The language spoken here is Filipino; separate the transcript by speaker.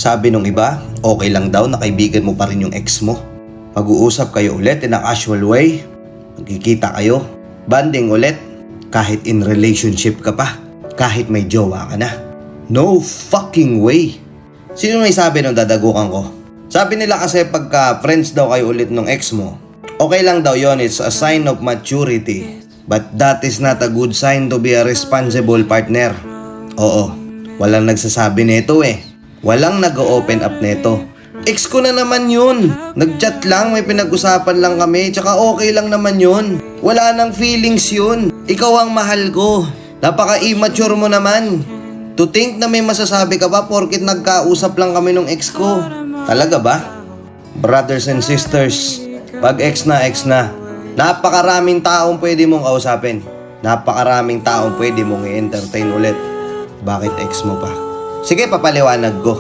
Speaker 1: Sabi nung iba, okay lang daw na kaibigan mo pa rin yung ex mo. Mag-uusap kayo ulit in a casual way. Magkikita kayo. Banding ulit. Kahit in relationship ka pa. Kahit may jowa ka na. No fucking way. Sino may sabi nung dadagukan ko? Sabi nila kasi pagka friends daw kayo ulit ng ex mo, okay lang daw yon, it's a sign of maturity. But that is not a good sign to be a responsible partner. Oo, walang nagsasabi nito eh. Walang nag-open up nito. Ex ko na naman yun. Nag-chat lang, may pinag-usapan lang kami, tsaka okay lang naman yun. Wala nang feelings yun. Ikaw ang mahal ko. Napaka-immature mo naman. To think na may masasabi ka ba porkit nagkausap lang kami nung ex ko. Talaga ba? Brothers and sisters, pag ex na, napakaraming taong pwede mong kausapin. Napakaraming taong pwede mong i-entertain ulit. Bakit ex mo pa? Sige, papaliwanag ko.